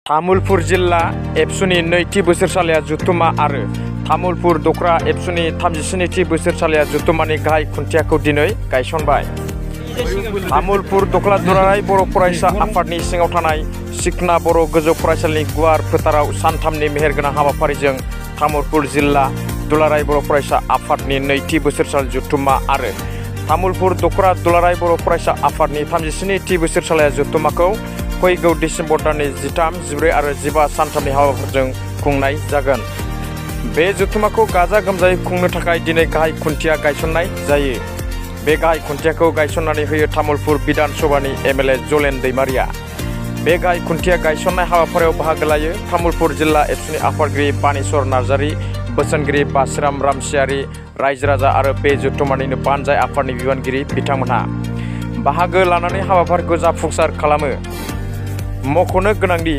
तामुलपुर जिल्ला एबसुनि नैथि बोसोरसालिया जुथुमा आरो तामुलपुर दख'र एबसुनि 37थि बोसोरसालिया जुथुमानि गाहाय खुन्थियाखौ दिनै गायसनबाय। तामुलपुर दख'र दुलाराय बर' फरायसा आफादनि सिङाव थानाय सिखना बर' गोजौ फरायसालिनि गुवार फोथाराव सानथामनि मेहेरगोनां हाबाफारिजों तामुलपुर जिल्ला दुलाराय बर' फरायसा आफादनि नैथि बोसोरसालि जुथुमा आरो तामुलपुर दख'र दुलाराय बर' फरायसा आफादनि 37थि बोसोरसालिया जुथुमाखौ फैगौ डिसेम्बर दाननि 13, 14 आरो 15 सानथामनि हाबाफारिजों खुंनाय जागोन। बे जुथुमाखौ गाजा गोमजायै खुंनो थाखाय दिनै गाहाय खुन्थिया गायसननाय जायो। बे गाहाय खुन्थियाखौ गायसननानै होयो तामुलपुर बिधान सभानि एमएलए जलेन दैमारिया। बे गाहाय खुन्थिया गायसननाय हाबाफारियाव बाहागो लायो तामुलपुर जिल्ला एबसुनि आफादगिरि बानेश्वर नार्जारि, बोसोनगिरि बासिराम रामसियारि, रायजो राजा आरो बे जुथुमानिनो बानजाय आफादनि बिबानगिरि बिथांमोनहा बाहागो लानानै हाबाफारिखौ जाफुंसार खालामो। मख'नो गोनांदि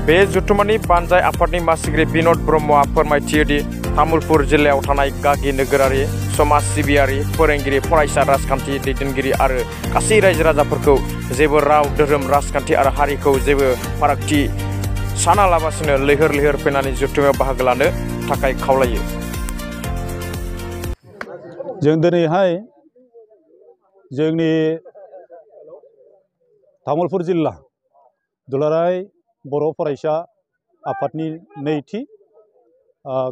बे जुथुमानि बानजाय आफादनि मासिगिरि बिन'द ब्रह्मआ फोरमायथियोदि तामुलपुर जिल्लायाव थानाय गागि नोगोरारि, समाज सिबियारि, फोरोंगिरि, फरायसा, राजखान्थि दैदेनगिरि आरो गासै रायजो राजाफोरखौ जेबो राव, धोरोम, राजखान्थि आरो हारिखौ जेबो फारागथि सानालाबासिनो लैहोर लैहोर फैनानै जुथुमायाव बाहागो लानो थाखाय खावलायो। जों दिनैहाय जोंनि तामुलपुर जिल्ला दुलाराय बर' फरायसा आफादनि नैथि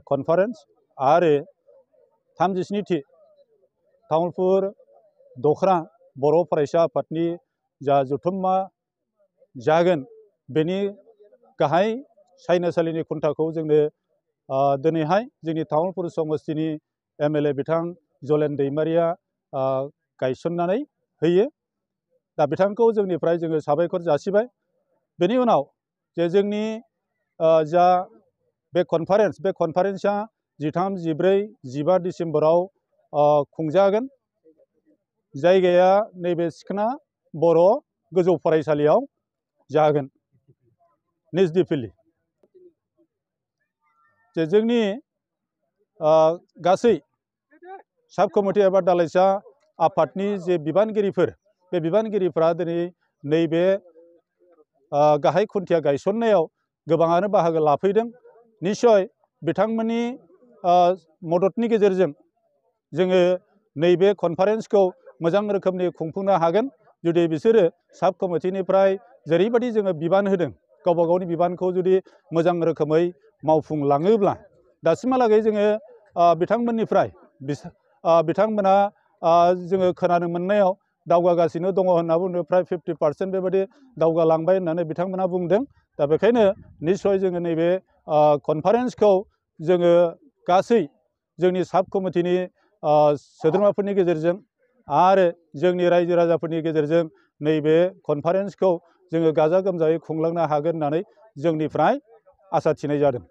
कनफारेन्स आरो 37थि तामुलपुर दख'र बर' फरायसा आफादनि जा जुथुमा जागोन बेनि गाहाय सायनासालिनि खुन्थाखौ जोंनो दिनैहाय जोंनि तामुलपुर समस्तिनि एमएलए बिथां जलेन दैमारिया गायसननानै होयो। दा बिथांखौ जोंनिफ्राय जोङो साबायखर जासिबाय। बेनि उनाव जे जोंनि जा बे कनफारेन्सआ 13, 14, 15 डिसेम्बराव खुंजागोन। जायगाया नैबे सिखना बर' गोजौ फरायसालियाव जागोन निजदिफिलि। जे जोंनि गासै साब कमिटि एबा दालाइसा आफादनि जे बिबानगिरिफोर, बे बिबानगिरिफ्रा दिनै नैबे गाहाय खुन्थिया गायसननायाव गोबाङानो बाहागो लाफैदों। निस्सय बिथांमोननि मददनि गेजेरजों जोङो नैबे कनफारेन्सखौ मोजां रोखोमनि खुंफुंनो हागोन। जुदि बिसोरो साब कमिटिनिफ्राय जेरैबायदि जोङो बिबान होदों, गावबा गावनि बिबानखौ जुदि मोजां रोखोमै मावफुंलाङोब्ला दासिमहालागै जोङो बिथांमोननिफ्राय बिथांमोना जोङो खोनानो मोननायाव दावगागासिनो दङ होनना बुंदों। फ्राय 50% बेबायदि दावगालांबाय होननानै बिथांमोना बुंदों। दा बेखायनो निस्सय जोङो नैबे कनफारेन्सखौ जोङो गासै जोंनि साब कमिटिनि सोद्रोमाफोरनि गेजेरजों आरो जोंनि रायजो राजाफोरनि गेजेरजों नैबे कनफारेन्सखौ जोङो गाजा गोमजायै खुंलांनो हागोन होननानै जोंनिफ्राय आसा थिनाय जादों।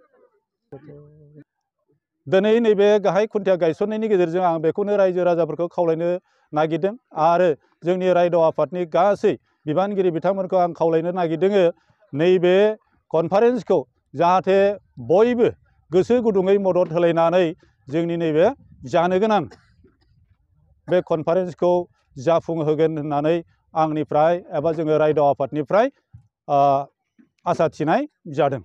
दिनै नैबे गाहाय खुन्थिया गायसननायनि गेजेरजों आं बेखौनो रायजो राजाफोरखौ खावलायनो नागिरदों आरो जोंनि रायद' आफादनि गासै बिबानगिरि बिथांमोनखौ आं खावलायनो नागिरदों। नैबे कनफारेन्सखौ जाहाथे बयबो गोसो गुदुङै मदद होलायनानै जोंनि नैबे जानो गोनां बे कनफारेन्सखौ जाफुंहोगोन होननानै आंनिफ्राय एबा जोङो रायद' आफादनिफ्राय आसा थिनाय जादों।